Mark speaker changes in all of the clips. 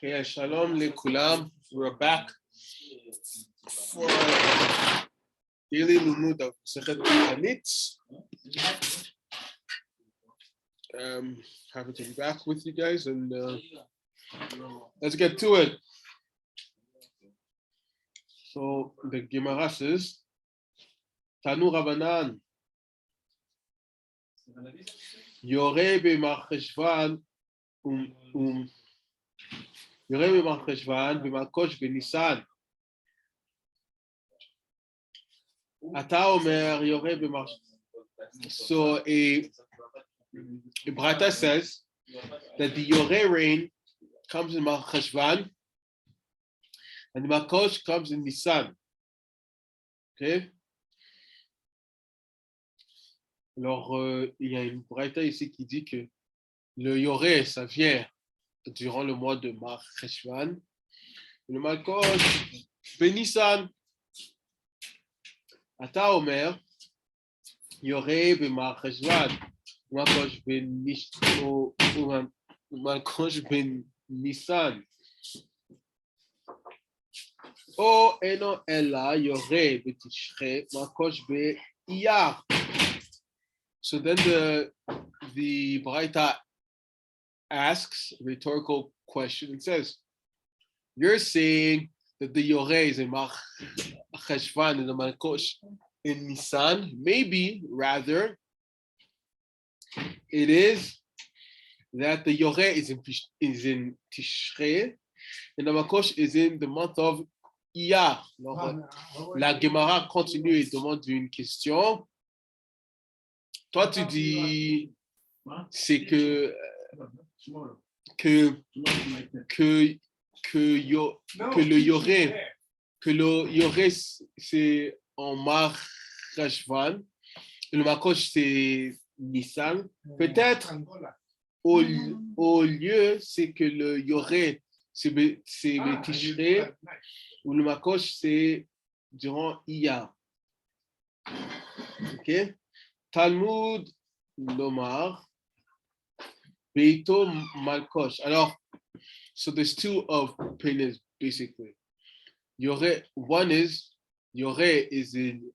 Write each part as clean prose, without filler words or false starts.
Speaker 1: Okay, shalom lekulam. We're back for daily lumud of Masekhet Taanit. Happy to be back with you guys, and let's get to it. So the Gemara says, Tanu Rabbanan, Yore b'Marcheshvan Yore b'Marcheshvan v'Malkosh b'Nisan. Ata Omer Yore b'Marcheshvan. So a Brata says that the Yore rain comes in Marcheshvan and the Malkosh comes in Nisan. Okay? Alors, il y a une Braïta ici qui dit que le Yoré, ça vient durant le mois de Marcheshvan. Le Malkosh, Benissan. Ata Omer, Yoré, Bemarcheshvan. Malkosh, Benissan. O eno ella, Yoré, Betishre, Malkosh, Beiyar. So then the Braita asks a rhetorical question and says, you're saying that the Yoreh is in Marcheshvan and the Malkosh in Nisan. Maybe, rather, it is that the Yoreh is in Tishrei and the Malkosh is in the month of Iyar. La Gemara continue et demande une question. Toi, tu dis, c'est que le Yoré, c'est en Marcheshvan, et le Malkosh, c'est Nissan. Peut-être, au lieu, c'est que le Yoré, c'est Tishrei, ou le Malkosh, c'est durant Iyar. OK? Talmud Lomar, Beito Malkosh. Alors, so there's two opinions basically. One is Yore is in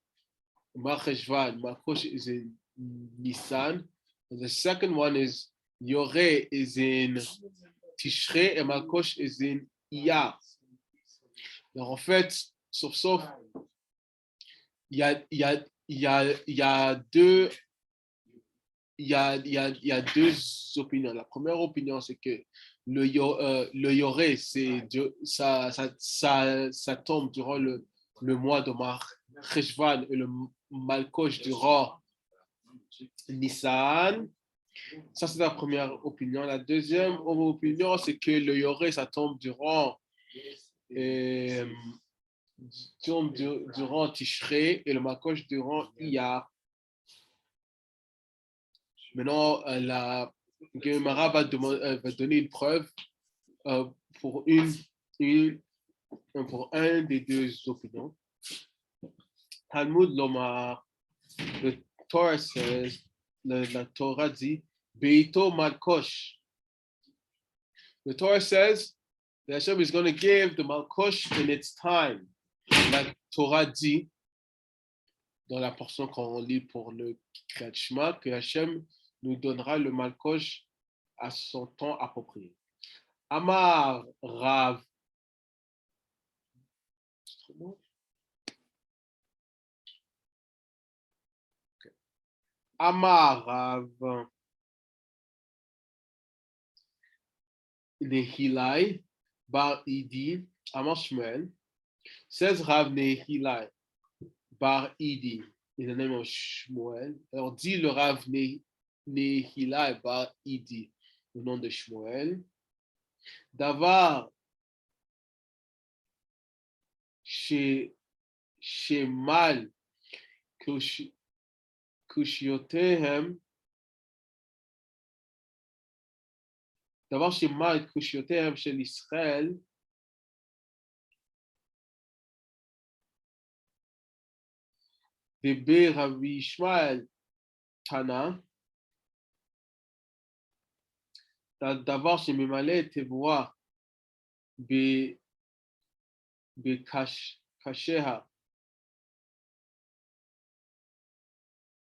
Speaker 1: Marcheshvan, Malkosh is in Nisan. And the second one is Yore is in Tishrei et Malkosh is in Iyar. Alors en fait, sauf, il y a deux opinions. La première opinion, c'est que le Yoré, ça tombe durant le mois de Marcheshvan et le Malkosh durant Nissan. Ça, c'est la première opinion. La deuxième opinion, c'est que le Yoré, ça tombe durant Tishrei et le Malkosh durant Iyar. Maintenant, la Gemara va donner une preuve pour un des deux opinions. Talmud Lomar, the Torah says, la Torah dit, Beito Malkosh. The Torah says that Hashem is going to give the Malkosh in its time. La Torah dit, dans la portion qu'on lit pour le Kriyat Shema, que Hashem nous donnera le Malkosh à son temps approprié. Amar Rav. Okay. Amar Rav Nehilai Bar Idi. Amar Shmuel. Says Rav Nehilai Bar Idi. In the name of Shmuel. Alors dit le Rav Nehilai Bar Idi, au nom de Shmuel. Davar Shemal Kushiotehem. Davar Shemal Kushiotehem Shel Israël. Bébé Rabbi Ishmael Tana. Davar Shemimale Tevoa בקשיה,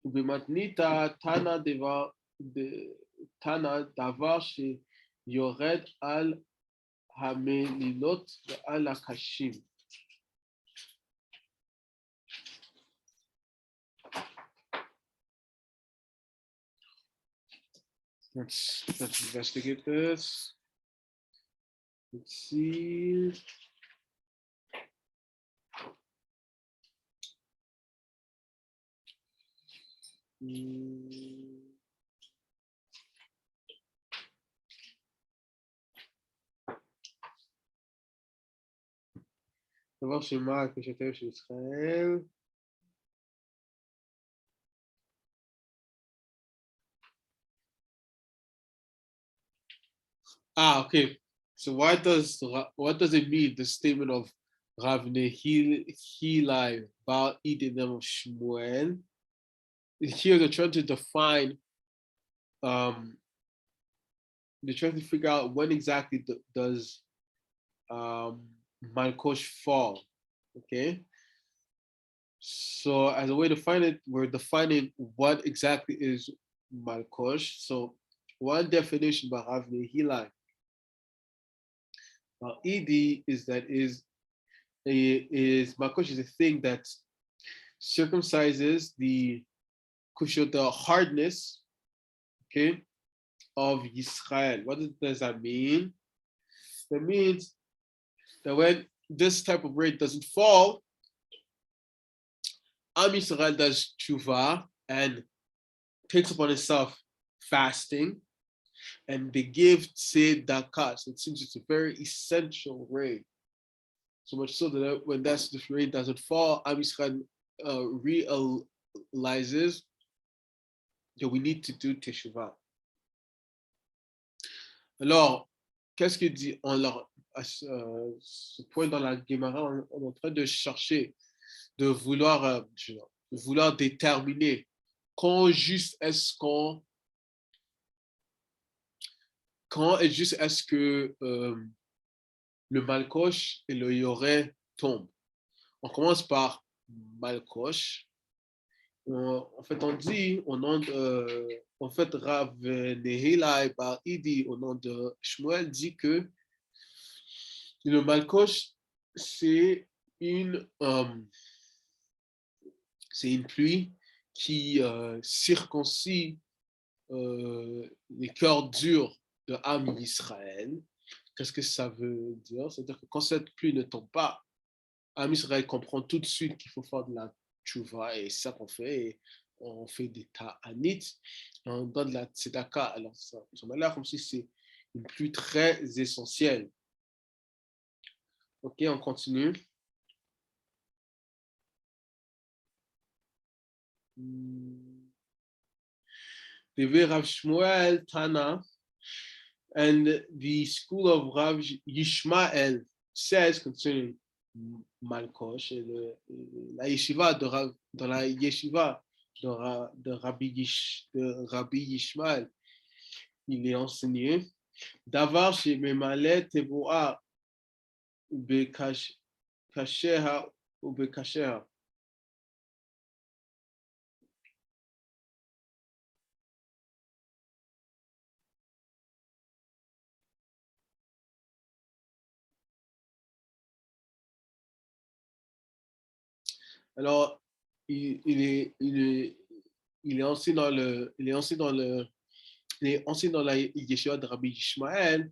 Speaker 1: ובמתניתא תנא דבר שיורד על המלילות ועל הקשים. Let's investigate this. Let's see. דבר שמה הקשתיהם של ישראל. Okay. So what does it mean, the statement of Rav Nehilai Bar Idinem of Shmuel? Here they're trying to define, they're trying to figure out when exactly does Malkosh fall, okay? So as a way to find it, we're defining what exactly is Malkosh. So one definition by Rav Nehilai Idi is that Malkosh is a thing that circumcises the hardness, okay, of Yisrael. What does that mean? That means that when this type of rain doesn't fall, Am Yisrael does tshuva and takes upon itself fasting, and they give tzedakah. So it seems it's a very essential rain. So much so that when this rain doesn't fall, Am Yisrael realizes that we need to do teshuvah. Alors, qu'est-ce qu'il dit à ce point dans la Gemara, on est en train de chercher, de vouloir déterminer quand juste est-ce que le Malkosh et le Yoreh tombent. On commence par Malkosh. En fait, on dit au nom de, en fait, Rav Nehilai Bar Idi, au nom de Shmuel, dit que le Malkosh, c'est une pluie qui circoncit les cœurs durs de Am Yisrael. Qu'est-ce que ça veut dire? C'est-à-dire que quand cette pluie ne tombe pas, Am Yisrael comprend tout de suite qu'il faut faire de la tshuva, et c'est ça qu'on fait. Et on fait des ta'anit, on donne de la tzedaka. Alors ça m'a l'air comme si c'est une pluie très essentielle. Ok, on continue. Devi Rav Shmuel Tana, and the school of Rav Yishmael says concerning Malkosh, la yeshiva dans la yeshiva de Rabbi Yishmael, il est enseigné Davar shememale tevoa bekasheha ou bekasheha. Alors, il est enseigné dans la yeshiva de Rabbi Yishmael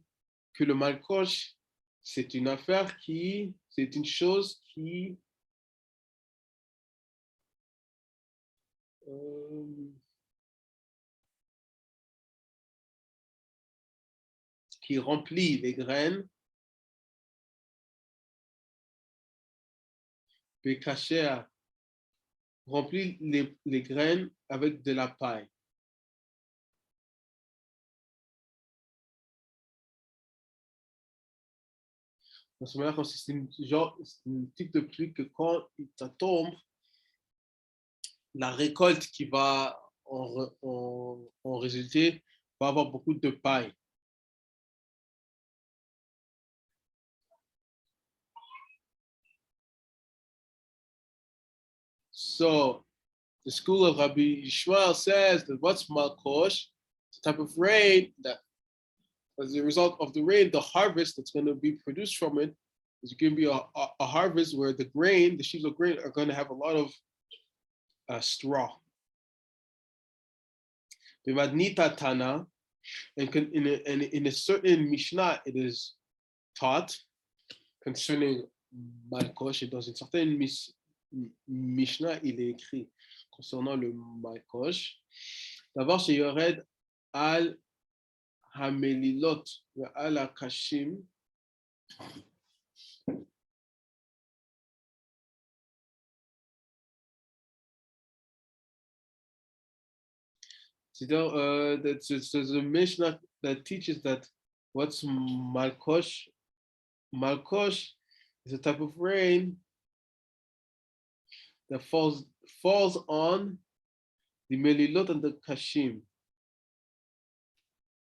Speaker 1: que le Malkosh, c'est une chose qui remplit les graines, Bekashéa, remplit les graines avec de la paille. De ce manière, c'est une type de pluie que quand ça tombe, la récolte qui va en résulter va avoir beaucoup de paille. So the school of Rabbi Yishmael says that what's Malkosh? It's a type of rain that, as a result of the rain, the harvest that's going to be produced from it is going to be a harvest where the grain, the sheaves of grain, are going to have a lot of straw. B'madnita Tana, and in a certain Mishnah, it is taught concerning Malkosh, et dans une certaine Mishnah, il est écrit concernant le Malkosh. D'abord, c'est Yored al Hamelilot al Akashim. There's a Mishnah that teaches that what's Malkosh? Malkosh is a type of rain that falls on the Melilot and the Kashim.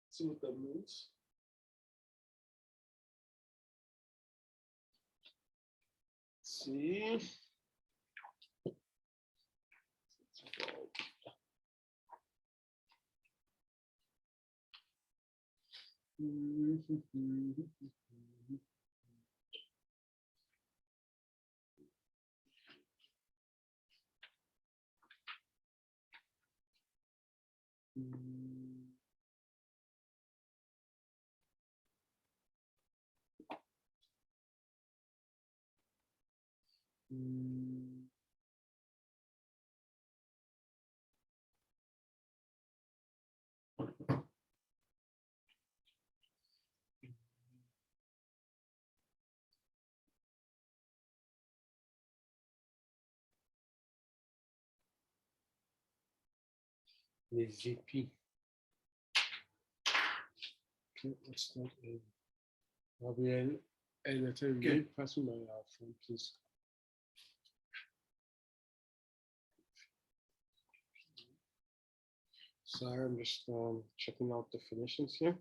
Speaker 1: See what that means? Let's see. Les épis. Okay, let's start in. Gabriel, and I tell you, pass me my phone, please. Sorry, I'm just checking out definitions here.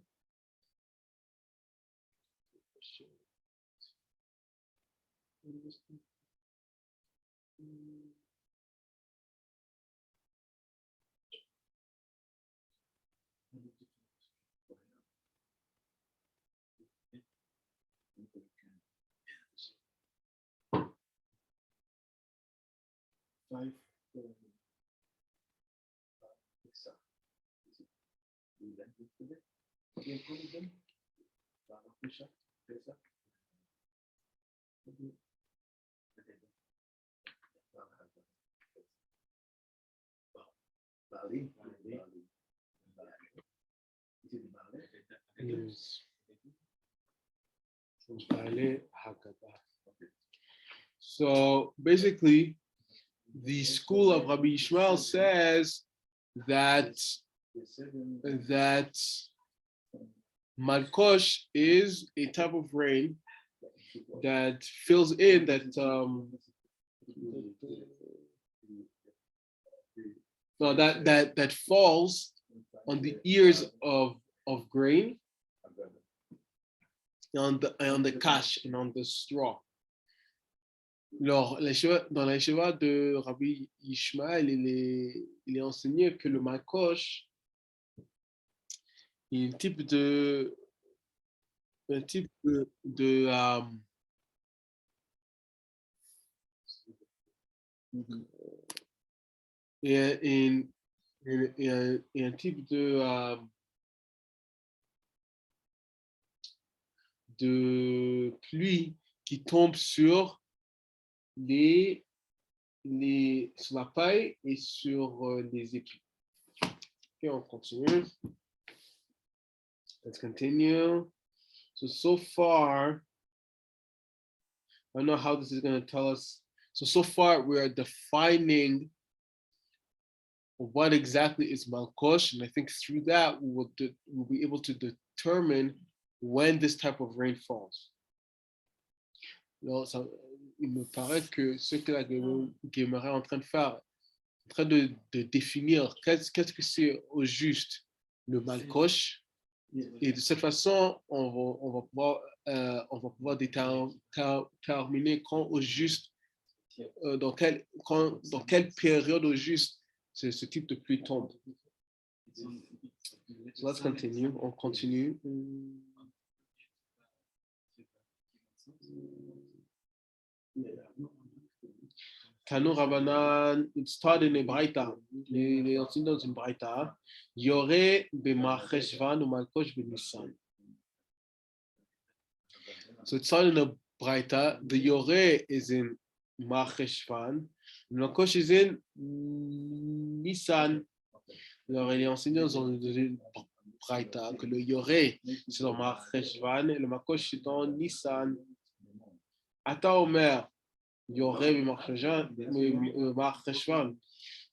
Speaker 1: So basically, the school of Rabbi Yishmael says that Malkosh is a type of rain that fills in that that falls on the ears of grain, on the cash and on the straw. Alors, dans la Yeshiva de Rabbi Yishmael, il est enseigné que le Malkosh est un type de un type de pluie qui tombe sur sur la paille et sur les épis. Okay, on continue. Let's continue. So far, I don't know how this is going to tell us. So far, we are defining what exactly is Malkosh, and I think through that, we'll be able to determine when this type of rain falls. Alors, il me paraît que ce que la Guémara est en train de faire, en train de définir qu'est-ce que c'est au juste le Malkosh, et de cette façon, on va pouvoir déterminer quand au juste, dans quel dans quelle période au juste ce type de pluie tombe. So let's continue. On continue. Tanu Rabanan, it started in a Braita. Les enseignent dans une Braita. Yoré b'Marcheshvan ou Malkosh b'Nissan. So it started in a Braita. The Yoré is in Marcheshvan. Malkosh is in Nissan. Alors, il est enseigné dans une Braita que le Yoré, c'est dans Marcheshvan et le Malkosh, c'est dans Nissan. Ata Omer. Yoré b'Marcheshvan.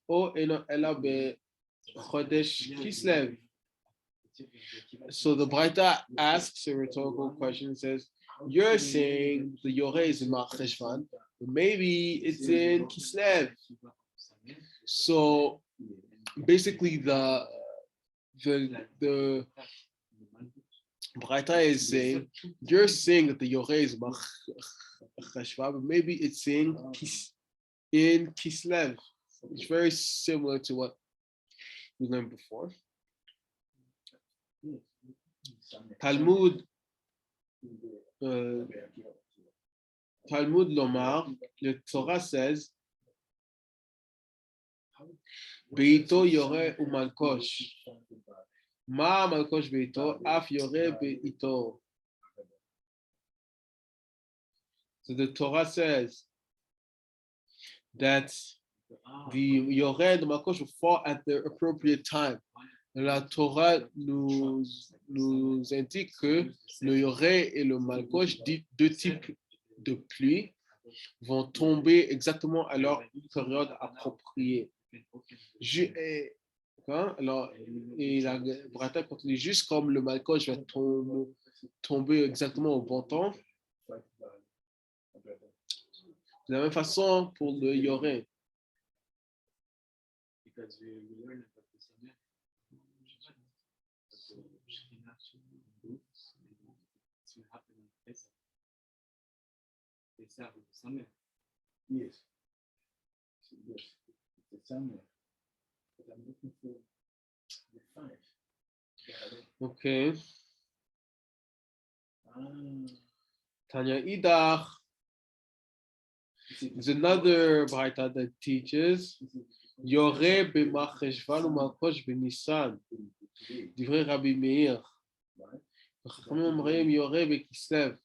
Speaker 1: O ela b'Chodesh Kislev. So the Braita asks a rhetorical question. It says, you're saying the Yoré is in Marcheshvan, but maybe it's in Kislev. So basically the Braita is saying, you're saying that the Yoré is Marcheshvan, but maybe it's in Kislev. It's very similar to what we learned before. Talmud Lomar, the Torah says, Beito Yoreh umalkosh. Ma malkosh beito, af Yoreh beito. So the Torah says that the Yoreh and the malkosh will fall at the appropriate time. La Torah nous indique que le Yoreh et le malkosh, deux types de pluie, vont tomber exactement à leur période appropriée. Alors, et la Braita continue, juste comme le malkosh va tomber exactement au bon temps, de la même façon pour le Yoreh. Yes. Yes. It's somewhere. But I'm looking for the 5. Okay. Tanya Idach is another Braita that teaches Yoreh b'Marcheshvan u'Malkosh b'Nissan. Divrei Rabbi Meir. Chachamim omrim Yoreh b'Kislev.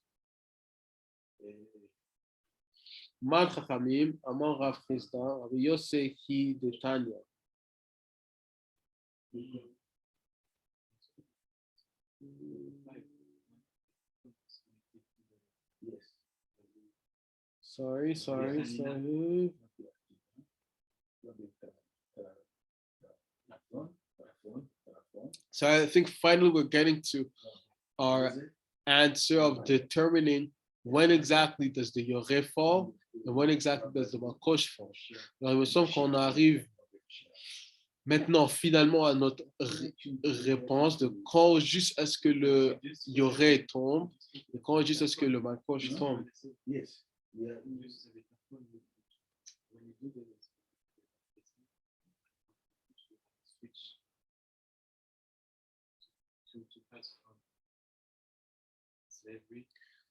Speaker 1: Man Chachamim, Amar Rav Chisda, Rabbi Yosef Hi de Tanya. Sorry. So I think finally we're getting to our answer of determining when exactly does the Yoreh fall and when exactly does the Malkosh fall. Alors, il me semble qu'on arrive maintenant finalement à notre réponse de quand juste est-ce que le Yoreh tombe et quand juste est-ce que le Malkosh tombe. Yes.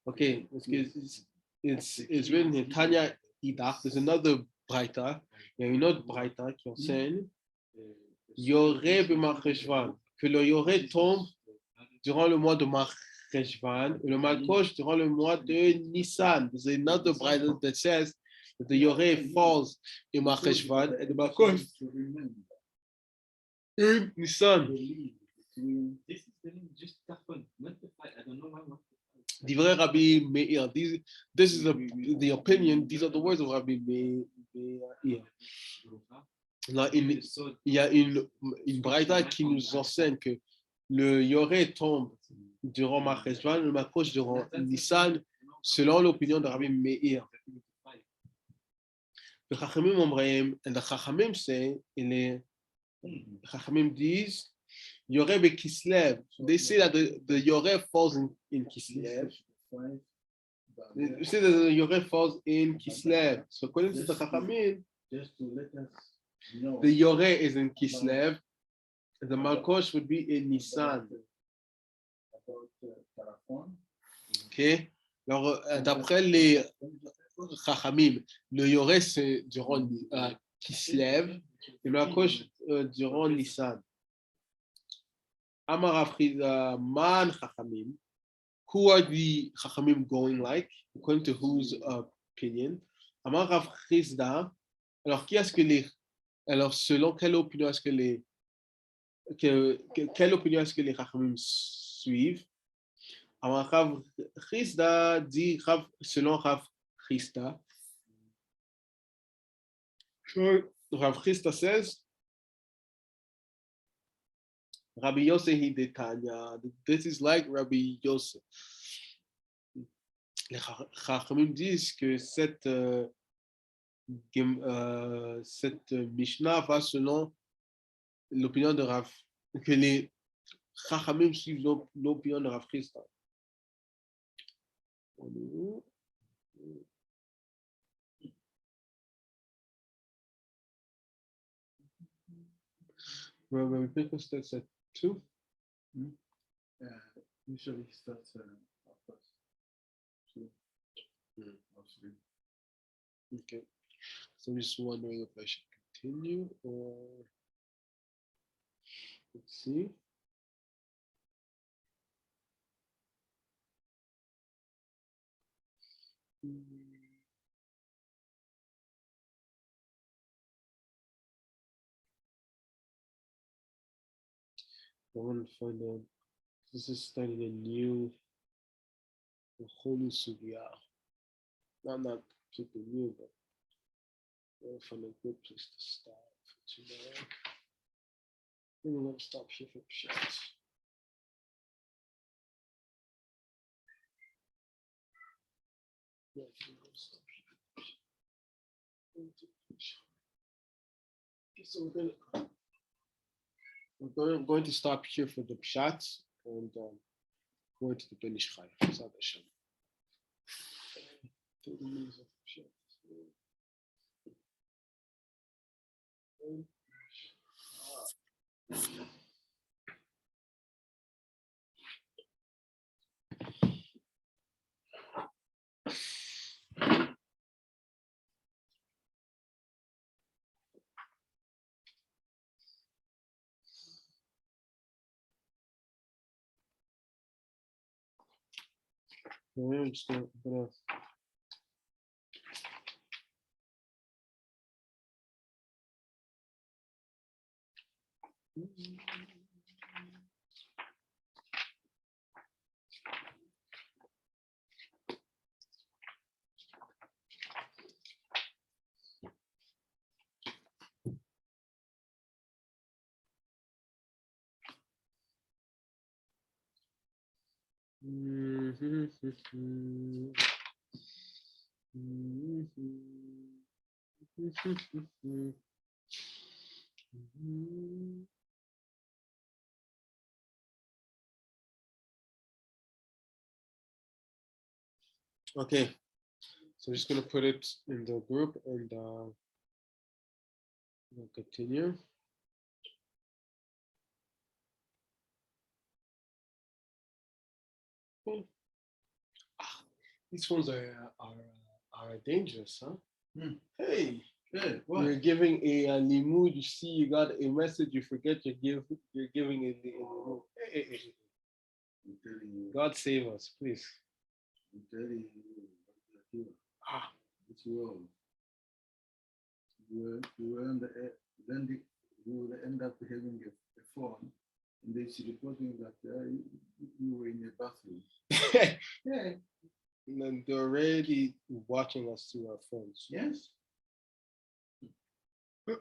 Speaker 1: Okay, it's written in Tanya Idach. There's another Braita. Il y a une autre Braita qui enseigne Yoreh b'Marcheshvan, que le Yoreh tombe durant le mois de Marcheshvan et le Malkosh durant le mois de Nissan. There's another Braita that says that the Yoreh falls in Marcheshvan and the Malkosh in Nissan. This is just Tafon, not the fight. I don't know why. Divrei Rabbi Meir. This is the opinion. These are the words of Rabbi Meir. Là, il y a une Braita qui nous enseigne que le Yoreh tombe durant Marcheshvan, le Malkosh durant Nissan, selon l'opinion de Rabbi Meir. The Chachamim omreim, and the Chachamim say, Chachamim disent, Yoreh b'Kislev. They say that the Yoreh falls in Kislev. They say that the Yoreh falls in Kislev. So according to the Chachamim,
Speaker 2: just to let us know.
Speaker 1: The Yoreh is in Kislev. The Malkosh would be in Nissan.
Speaker 2: About Tarafon.
Speaker 1: Ok. Alors, d'après les Chachamim, le Yoreh c'est durant Kislev et le Malkosh durant Nissan. Amar Rav Chizda Man Chachamim. Who are the Chachamim going like? According to whose opinion? Amar Rav Chizda. Alors, qui est-ce que les... Alors, selon quelle opinion est-ce que les... Quelle opinion est-ce que les Chachamim suivent? Alors, Rav Chizda dit, selon Rav Chizda, Rav Chizda says, Rabbi Yosef de Tanya. This is like Rabbi Yosef. Les Chachamim disent que cette Mishnah va selon l'opinion de Rav, que les Chachamim suivent l'opinion de Rav Chizda. Rabbi Pinchas starts at 2.
Speaker 2: Usually he starts at first. 2 or 3.
Speaker 1: Okay. So I'm just wondering if I should continue or let's see. I want to find out. This is starting a whole new sugya. Not super new, but I'll find a good place to start for tomorrow. Maybe we'll stop here for shots. Yeah, stop here. So we're going to stop here for the pshat and go to the Ben Ish Chai. 30 minutes of pshat. I'm just gonna Okay, so I'm just going to put it in the group and we'll continue. Oh. These phones are dangerous, huh? Hey, what? You're giving a limud. You see, you got a message. You forget you're giving a limud. Hey.
Speaker 2: I'm telling you.
Speaker 1: God save us, please.
Speaker 2: I'm telling you. It's wrong. You will end up having a phone, and they should reporting that you were in a bathroom.
Speaker 1: Yeah. And then they're already watching us through our phones.
Speaker 2: Yes.
Speaker 1: Yeah.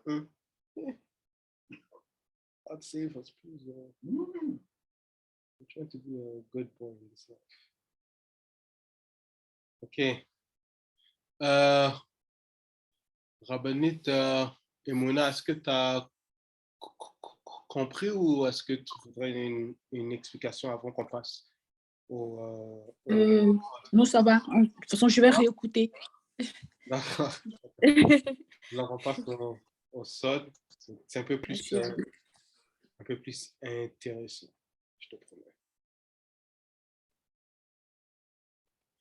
Speaker 1: God save us, please. I'm trying to be a good boy in this life. Okay. Rabbinit Emouna, est-ce que tu as compris ou est-ce que tu voudrais une explication avant qu'on passe au...
Speaker 3: Non, ça va. De toute façon, je vais réécouter.
Speaker 1: D'accord. Là, on passe au Sod. C'est un peu plus intéressant, je te promets.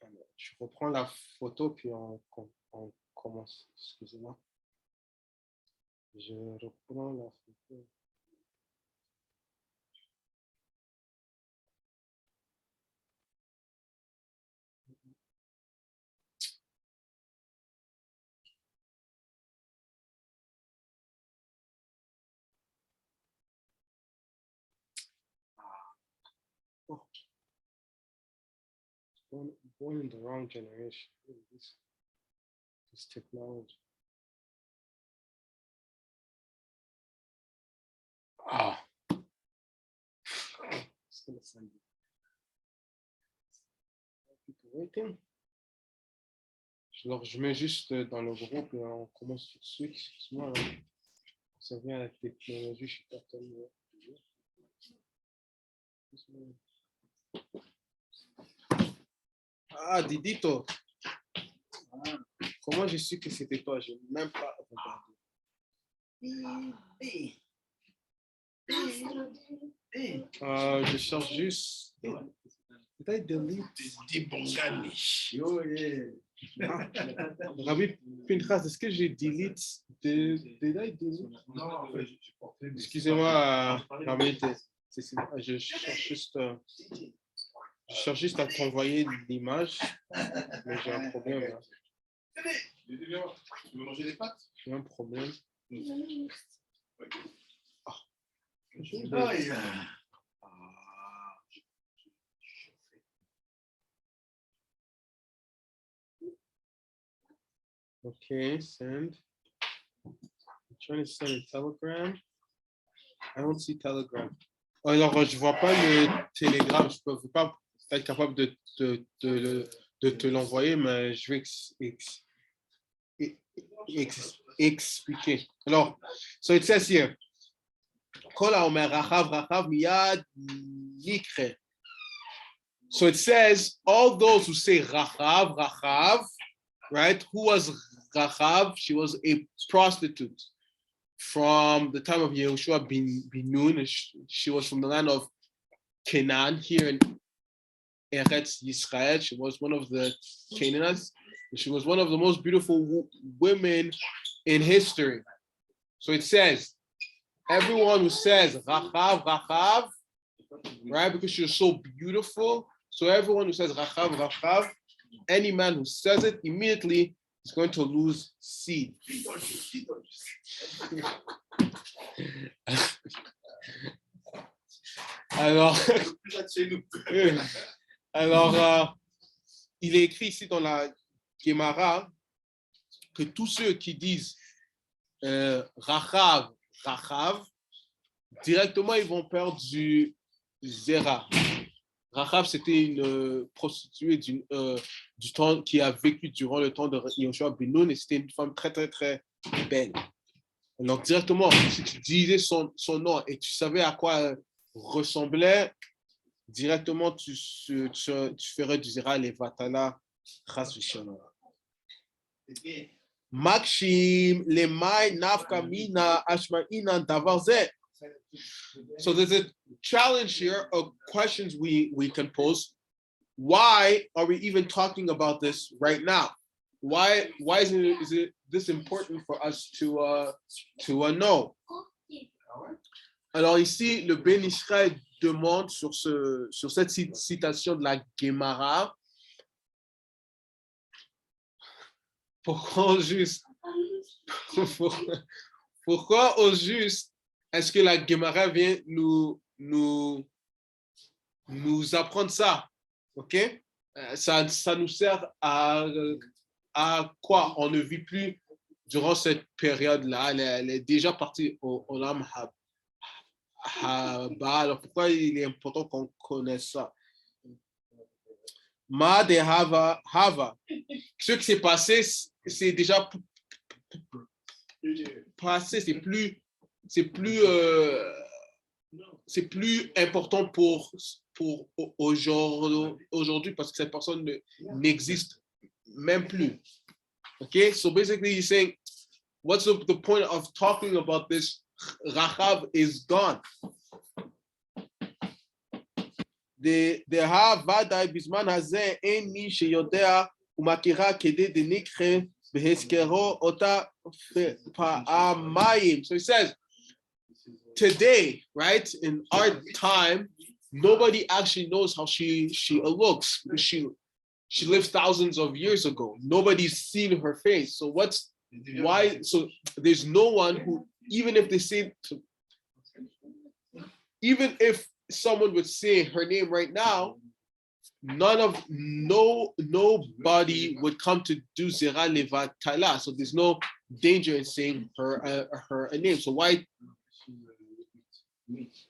Speaker 1: Alors, je reprends la photo, puis on commence. Excusez-moi. Je reprends la photo. Oh, born in the wrong generation. This technology. Ah. It's gonna send you. Waiting. Alors, je mets juste dans le groupe et on commence tout de suite. Excuse-moi, ça vient avec les technologies, je suis pas tellement. Ah, Didito. Comment j'ai su que c'était toi? Je n'ai même pas regardé. Je cherche juste. Did I delete? Rabbi Pinchas, est-ce que j'ai delete? Did I delete?
Speaker 2: Non,
Speaker 1: excusez-moi, Rabbi, je cherche juste à t'envoyer l'image, mais j'ai un problème là.
Speaker 2: Tu veux manger des pâtes?
Speaker 1: J'ai un problème. Okay, send. I'm trying to send a Telegram. I don't see Telegram. Alors, je vois pas le Telegram. Je peux pas être capable de te l'envoyer, mais je vais expliquer. Alors, so it says here. So it says, all those who say Rachav, right? Who was Rachav? She was a prostitute from the time of Yehoshua bin Nun. She was from the land of Canaan here in Eretz Yisrael. She was one of the Canaanites. She was one of the most beautiful women in history. So it says, everyone who says Rachav, right? Because she was so beautiful. So everyone who says Rachav, any man who says it immediately is going to lose seed. Alors, il est écrit ici dans la Gemara que tous ceux qui disent Rachav, directement ils vont perdre du Zera. Rachav, c'était une prostituée du temps qui a vécu durant le temps de Yehoshua ben Nun et c'était une femme très, très, très belle. Alors, directement, si tu disais son nom et tu savais à quoi elle ressemblait, directement, tu ferais du Zera les Vatala Chas V'Shalom. Makshim, Lemai, Nafkamina, Ashma'ina, Davarze. So there's a challenge here of questions we can pose. Why are we even talking about this right now? Why is it this important for us to know? Alors ici, le Ben Israël demande sur cette citation de la Gemara, pourquoi au juste est-ce que la Gemara vient nous apprendre ça? Ok? Ça nous sert à quoi? On ne vit plus durant cette période-là. Elle est déjà partie au Olam Haba. Alors pourquoi il est important qu'on connaisse ça? Ma de Hava. Ce qui s'est passé, c'est déjà passé. C'est plus important pour aujourd'hui parce que cette personne n'existe même plus. Okay, so basically he's saying what's the point of talking about this? Rachav is gone. דהה ודאי בזמן הזה אין מי שיודע ומכירה כדי דנקחה בהזכרו אותה פעמיים. So he says, today, right, in our time, nobody actually knows how she looks because she lived thousands of years ago. Nobody's seen her face. So why? So there's no one who, even if they say, even if someone would say her name right now, nobody would come to do zera levatala. So there's no danger in saying her name. So why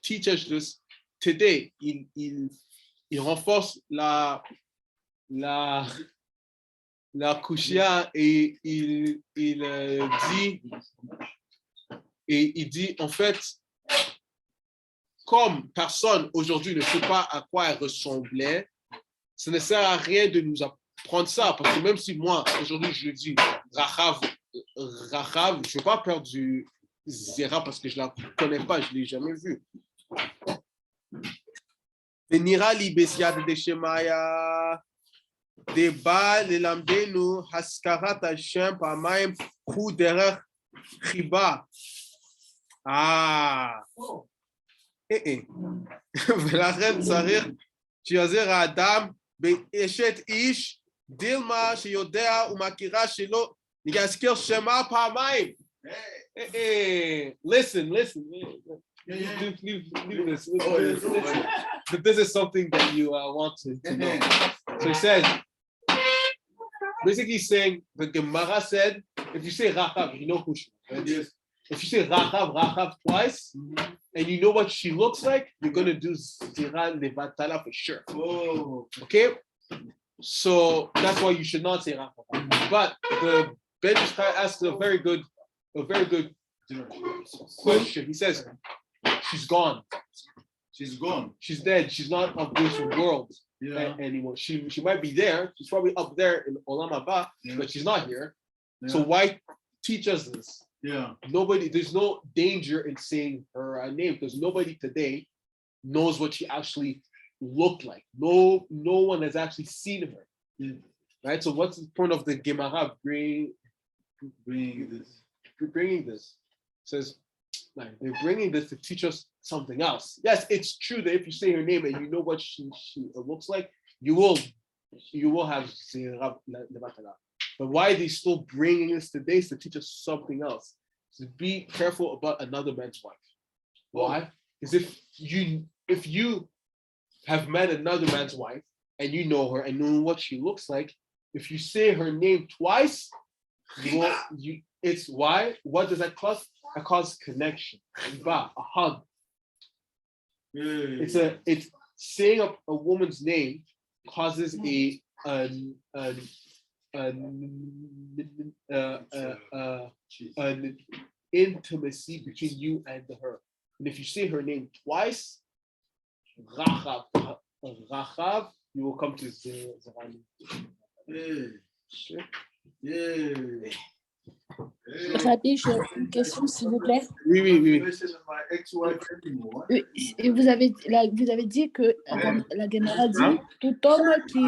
Speaker 1: teach us this today? Il renforce la kushia et il dit en fait, comme personne aujourd'hui ne sait pas à quoi elle ressemblait, ça ne sert à rien de nous apprendre ça, parce que même si moi, aujourd'hui, je dis Rachav, je ne vais pas perdre du Zera parce que je ne la connais pas, je ne l'ai jamais vue. Venira li besiad de Shemaya, deba lelamdenu haskarat Hashem pamaim hu derech chiba. ולכן צריך שיעזר האדם באשת איש דילמה שיודע ומכירה שלא יזכיר שמה פעמיים. Listen. Leave this. But this is something that you want to know. So he says, basically saying, the Gemara said, if you say Rachav, you know who she is. If you say Rachav twice, and you know what she looks like, you're going to do Zira Levatala for sure. Oh. Okay? So that's why you should not say Rachav. But the Ben Ishtai asks a very good question. He says, she's gone.
Speaker 2: She's gone.
Speaker 1: She's dead. She's not of this world anymore. She might be there. She's probably up there in Olam Haba, but she's not here. Yeah. So why teach us this?
Speaker 2: Yeah.
Speaker 1: There's no danger in saying her name because nobody today knows what she actually looked like. No one has actually seen her. Yeah. Right? So what's the point of the Gemara bringing this? It says, like, they're bringing this to teach us something else. Yes, it's true that if you say her name and you know what she looks like, you will have Zera Levatala. But why are they still bringing this today? Is to teach us something else. To be careful about another man's wife. Why? Because if you have met another man's wife and you know her and know what she looks like, if you say her name twice, it's why? What does that cause? That causes connection. A hug. It's saying a woman's name causes an intimacy between you and her. And if you say her name twice, Rachav, you will come to Zerani.
Speaker 3: Rabbi, j'ai une question, s'il vous plaît.
Speaker 1: Oui.
Speaker 3: Et vous avez dit que la Gemara dit tout homme qui...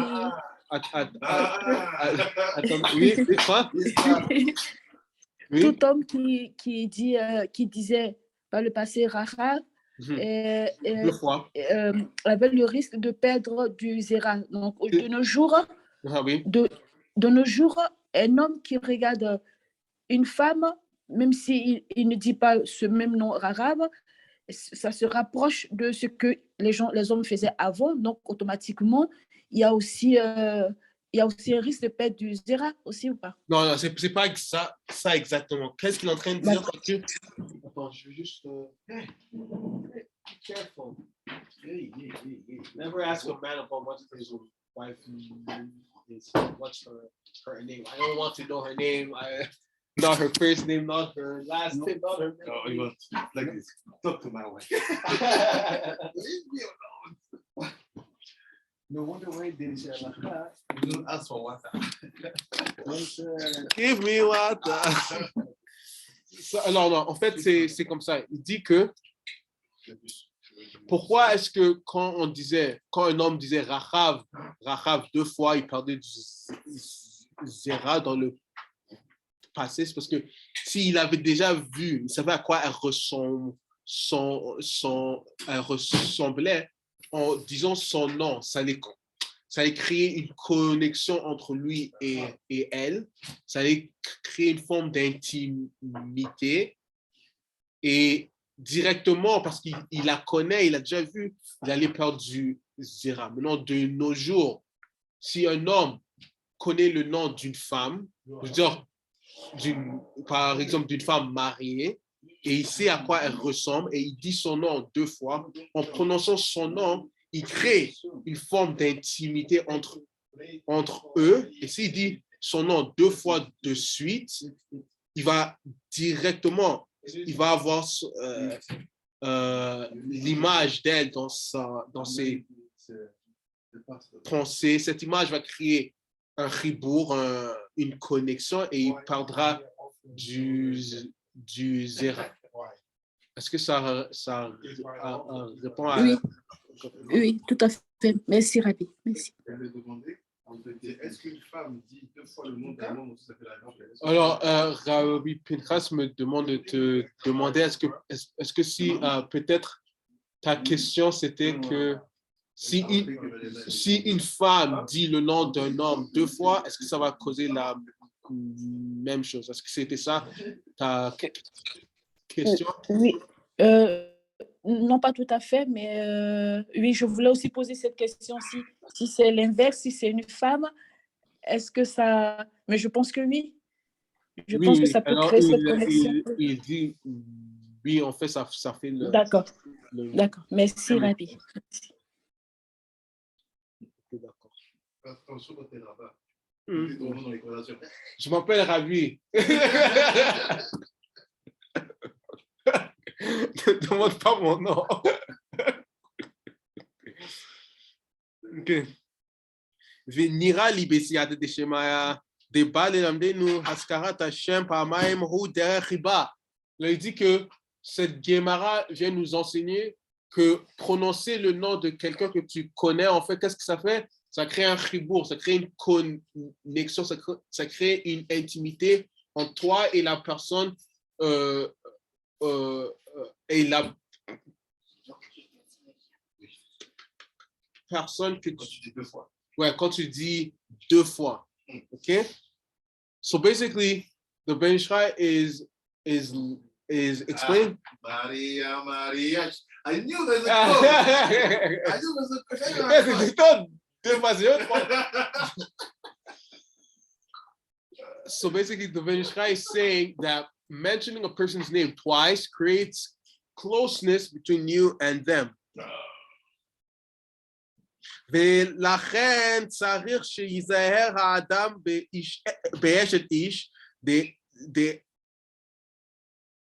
Speaker 3: Tout homme qui disait par le passé Rachav avait le risque de perdre du Zera. Donc de nos jours, un homme qui regarde une femme, même s'il ne dit pas ce même nom arabe, ça se rapproche de ce que les hommes faisaient avant. Donc automatiquement, il y a aussi un risque de perdre du Zera aussi ou pas?
Speaker 1: Non, c'est pas ça exactement. Qu'est-ce qu'il est en train de dire? Attends, je veux juste... Be careful. Never ask a man about what his wife is, what's her name. I don't want to know her name. Not her first name, not her last name, not her name.
Speaker 2: Oh, you like this. Talk to my wife. Leave me alone. No wonder why they say you don't ask for water.
Speaker 1: Give me water. non, en fait, c'est comme ça. Il dit que pourquoi est-ce que quand un homme disait Rachav 2 fois, il parlait du Zera dans le passé, c'est parce que s'il avait déjà vu, il savait à quoi elle ressemblait, en disant son nom, ça allait créer une connexion entre lui et elle, ça allait créer une forme d'intimité et directement, parce qu'il la connaît, il a déjà vu, il allait perdre du Zera. Maintenant, de nos jours, si un homme connaît le nom d'une femme, je veux dire, par exemple, d'une femme mariée, et il sait à quoi elle ressemble, et il dit son nom 2 fois, en prononçant son nom, il crée une forme d'intimité entre eux, et s'il dit son nom 2 fois de suite, il va directement, il va avoir l'image d'elle dans ses pensées. Cette image va créer un ribour, une connexion, et il perdra du zéro. Est-ce que ça répond à...
Speaker 3: Oui, oui, tout à fait. Merci, Rabbi. Merci.
Speaker 2: Est-ce qu'une femme dit 2 fois le nom d'un homme, ça fait la même chose?
Speaker 1: Alors, Rabbi Pinchas me demande de te demander, est-ce que si peut-être ta question c'était que si une femme dit le nom d'un homme 2 fois, est-ce que ça va causer la même chose? Est-ce que c'était ça ta question?
Speaker 3: Oui. Non, pas tout à fait, mais oui, je voulais aussi poser cette question si c'est l'inverse, si c'est une femme, est-ce que ça... Mais je pense que oui. Je pense que
Speaker 1: Oui,
Speaker 3: ça peut
Speaker 1: alors
Speaker 3: créer cette connexion.
Speaker 1: il dit oui, en fait, ça fait
Speaker 3: D'accord, d'accord. Merci, Rabbi.
Speaker 1: D'accord.
Speaker 2: Attention quand t'es là-bas.
Speaker 1: Mm.
Speaker 2: Dans les conversations.
Speaker 1: Je m'appelle Rabbi. Ne demande pas mon nom. Ok. Venira libesiate de Shemaya, de Balelamdenu, Haskarat Hashem, Pamaim, Hu, Derech Riba. Il dit que cette Gemara vient nous enseigner que prononcer le nom de quelqu'un que tu connais, en fait, qu'est-ce que ça fait? Ça crée un chibour, ça crée une connexion, ça crée une intimité entre toi et la personne et la personne que
Speaker 2: Quand tu dis 2 fois.
Speaker 1: Ouais, quand tu dis 2 fois. Okay? So basically, the Ben Ishai is explaining.
Speaker 2: Maria. I knew there's a code. I knew there's a code.
Speaker 1: So basically, the Ben Ishai is saying that mentioning a person's name twice creates closeness between you and them. ולכן צריך שיזהר האדם באשת איש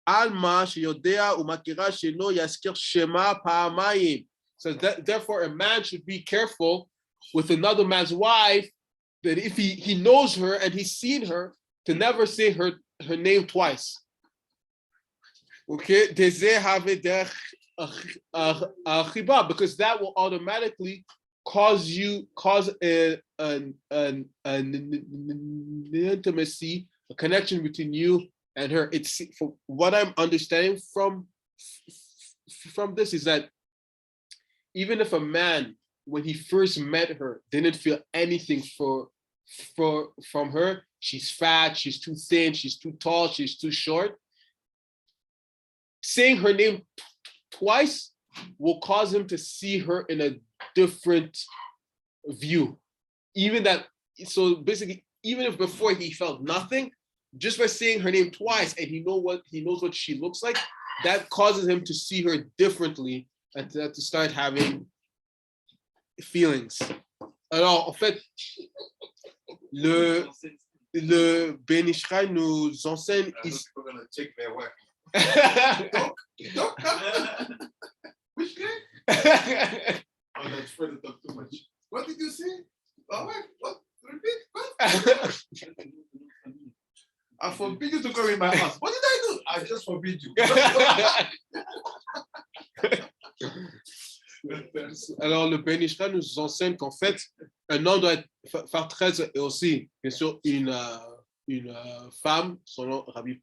Speaker 1: דעלמא שיודע ומכירה שלא יזכיר שמה פעמיים. So therefore a man should be careful with another man's wife, that if he knows her and he's seen her, to never say her name twice. Okay, דזה הווה דרך החיבה, because that will automatically cause an intimacy, a connection between you and her. It's for what I'm understanding from this is that even if a man, when he first met her, didn't feel anything from her, she's fat, she's too thin, she's too tall, she's too short, saying her name twice will cause him to see her in a different view. So basically, even if before he felt nothing, just by saying her name twice and he knows what she looks like, that causes him to see her differently and to start having feelings. Alors, en fait, le Ben Ishai nous enseigne ici.
Speaker 2: Which guy? Oh, that's Fred to talk too much. What did you say? Oh, wait, what? Repeat? What? I forbid you to come in my house. What did I do? I I just forbid you.
Speaker 1: Alors, le Ben Ishra nous enseigne qu'en fait, un homme doit faire 13 et aussi, bien sûr, une femme, selon Rabbi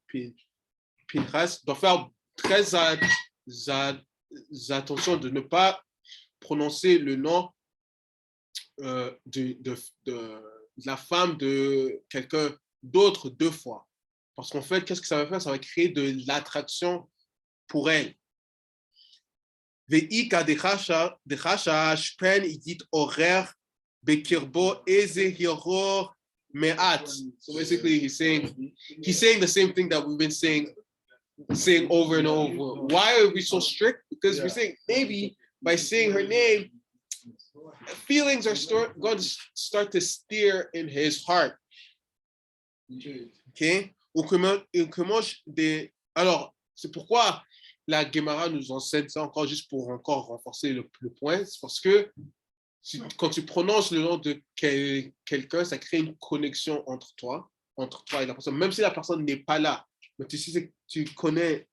Speaker 1: Pinchas, doit faire très attention de ne pas prononcer le nom de la femme de quelqu'un d'autre 2 fois. Parce qu'en fait, qu'est-ce que ça va faire? Ça va créer de l'attraction pour elle. Ve'ika dechasha shpen igit orer bekirbo eze hiror me'at. So basically, he's saying the same thing that we've been saying over and over. Why are we so strict? Because we're saying maybe by saying her name, feelings are going to start to stir in his heart. Okay? Alors, c'est pourquoi la Gemara nous enseigne ça encore, juste pour encore renforcer le point. C'est parce que quand tu prononces le nom de quelqu'un, ça crée une connexion entre toi et la personne. Même si la personne n'est pas là, mais tu connais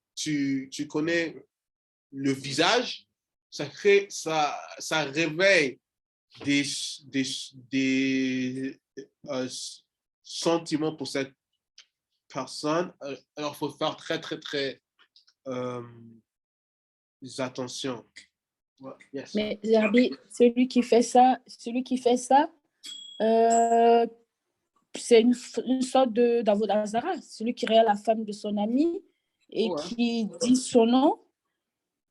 Speaker 1: le visage, ça réveille des sentiments pour cette personne. Alors, il faut faire très, très, très attention.
Speaker 3: Yes. Mais Zerbi, celui qui fait ça, c'est une sorte d'Avodazara, celui qui regarde la femme de son ami et qui dit son nom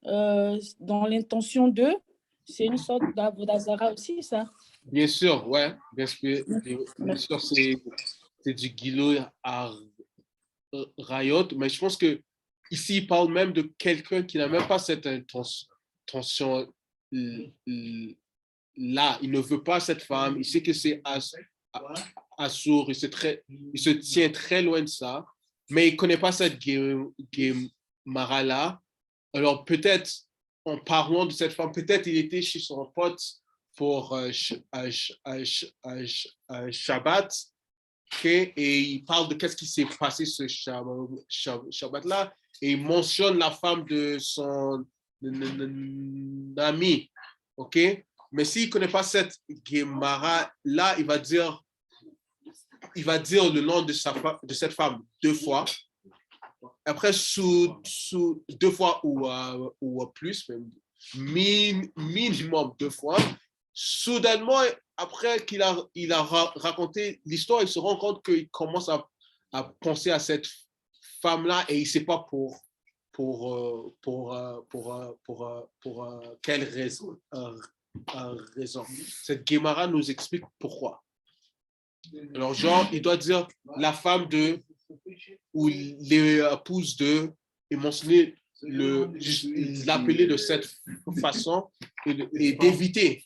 Speaker 3: dans l'intention de, c'est une sorte d'Avodazara aussi, ça.
Speaker 1: Bien sûr, ouais. Bien sûr, c'est du Gilo à Rayot, mais je pense que ici, il parle même de quelqu'un qui n'a même pas cette intention là. Il ne veut pas cette femme. Il sait que c'est Assour. Il se tient très loin de ça, mais il ne connaît pas cette Gemara là. Alors peut-être, en parlant de cette femme, peut-être il était chez son pote pour Shabbat. Okay, et il parle de qu'est-ce qui s'est passé ce Shabbat-là, et il mentionne la femme de son ami, ok? Mais s'il ne connaît pas cette Gemara-là, il va dire le nom de cette femme 2 fois. Après, sous 2 fois ou plus, même, minimum 2 fois, soudainement, après qu'il a raconté l'histoire, il se rend compte qu'il commence à penser à cette femme-là et il ne sait pas pour quelle raison. Cette Gemara nous explique pourquoi. Alors, genre, il doit dire la femme de ou l'épouse de et mentionner l'appeler de cette façon et d'éviter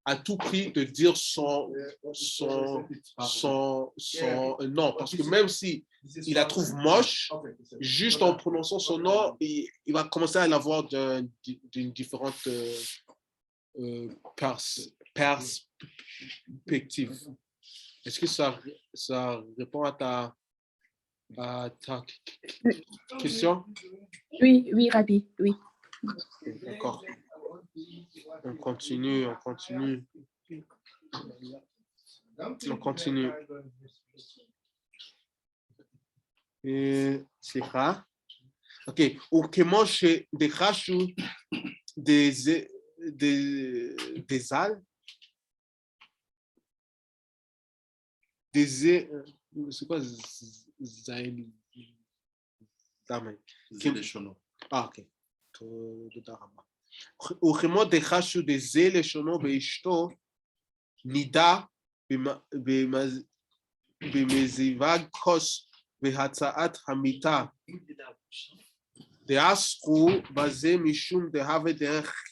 Speaker 1: à tout prix de dire son nom. Parce que même si il la trouve moche, juste en prononçant son nom, il va commencer à l'avoir d'une différente perspective. Est-ce que ça répond à ta question?
Speaker 3: Oui, Rabbi, oui.
Speaker 1: D'accord. On continue. Et c'est ça. Ok. Ou comment chez des rachou des algues, c'est quoi zaïl? Ah, ok. וכמו דחשו דזה לשונו באשתו, נידה במזיווג כוס והצעת המיטה. דאסכו בזה משום דהווה דרך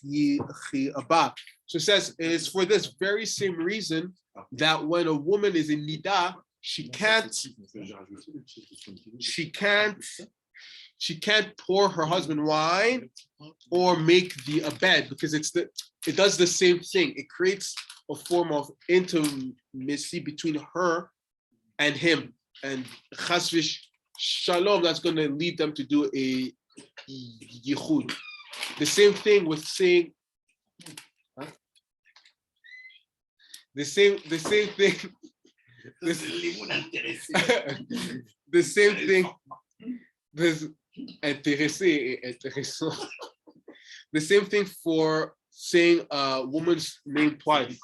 Speaker 1: חיבה. So it says, it's for this very same reason that when a woman is in nida, she can't pour her husband wine or make a bed because it does the same thing. It creates a form of intimacy between her and him. And chasvish shalom that's going to lead them to do a yichud. The same thing with saying, the same thing. The same thing. Intéressé et intéressant. The same thing for saying a woman's name twice.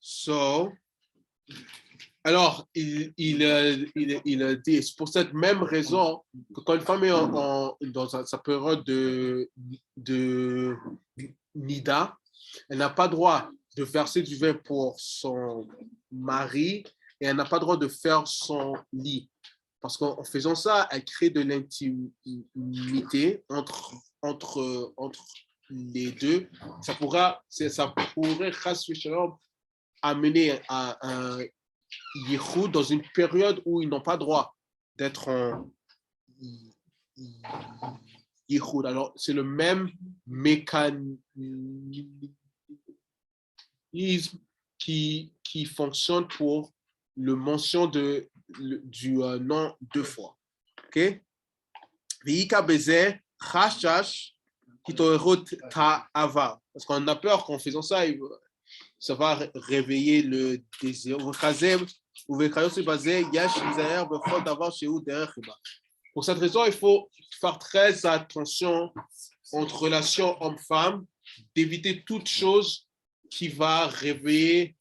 Speaker 1: So, alors, il a dit, c'est pour cette même raison que quand une femme est dans sa période de Nida, elle n'a pas droit de verser du vin pour son mari et elle n'a pas droit de faire son lit. Parce qu'en faisant ça, elle crée de l'intimité entre les deux. Ça pourrait amener à un yichud dans une période où ils n'ont pas droit d'être en yichud. Alors, c'est le même mécanisme qui fonctionne pour le mention du nom deux fois. OK? V'yika beze chashash kitoerot ta'ava. Parce qu'on a peur qu'en faisant ça, ça va réveiller le désir. Pour cette raison, il faut faire très attention entre relations homme-femme, d'éviter toute chose qui va réveiller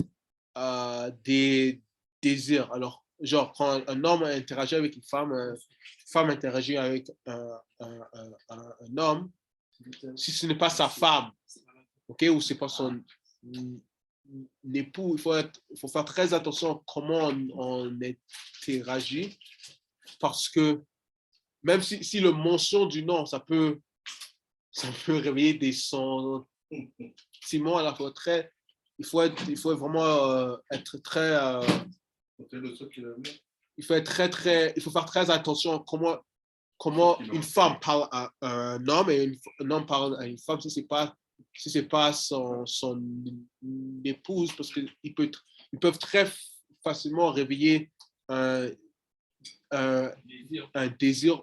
Speaker 1: des désirs. Alors, genre, quand un homme interagit avec une femme interagit avec un homme, si ce n'est pas sa femme, okay, ou ce n'est pas son époux, il faut faire très attention à comment on interagit, parce que même si le mention du nom, ça peut réveiller des sentiments à la fois très. Il faut vraiment être très. Il faut faire très attention à comment une femme parle à un homme et un homme parle à une femme si c'est pas son épouse, parce qu'ils peuvent très facilement réveiller un désir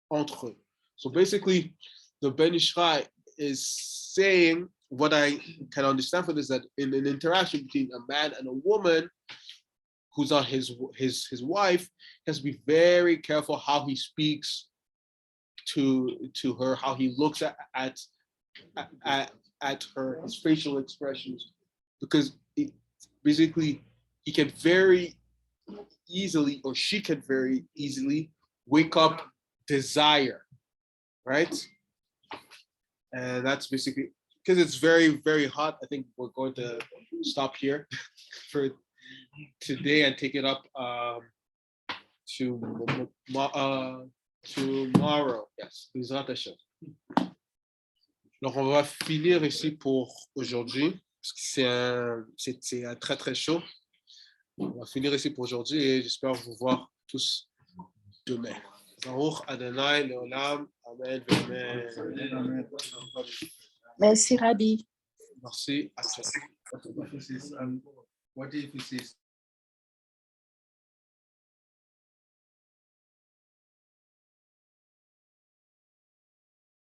Speaker 1: entre eux. So basically, the Ben Ishrai is saying, what I can understand from this, that in an interaction between a man and a woman who's not his wife, he has to be very careful how he speaks to her, how he looks at her, his facial expressions, because basically he can very easily, or she can very easily wake up desire, right? And that's basically, because it's very, very hot, I think we're going to stop here for today and take it up tomorrow. Yes, donc on va finir ici pour aujourd'hui, parce que c'est un très très chaud. On va finir ici pour aujourd'hui et j'espère vous voir tous demain. Baruch Adonai Leolam. Amen. Amen.
Speaker 3: Merci, Rabbi.
Speaker 1: Merci à toi.
Speaker 2: What if he says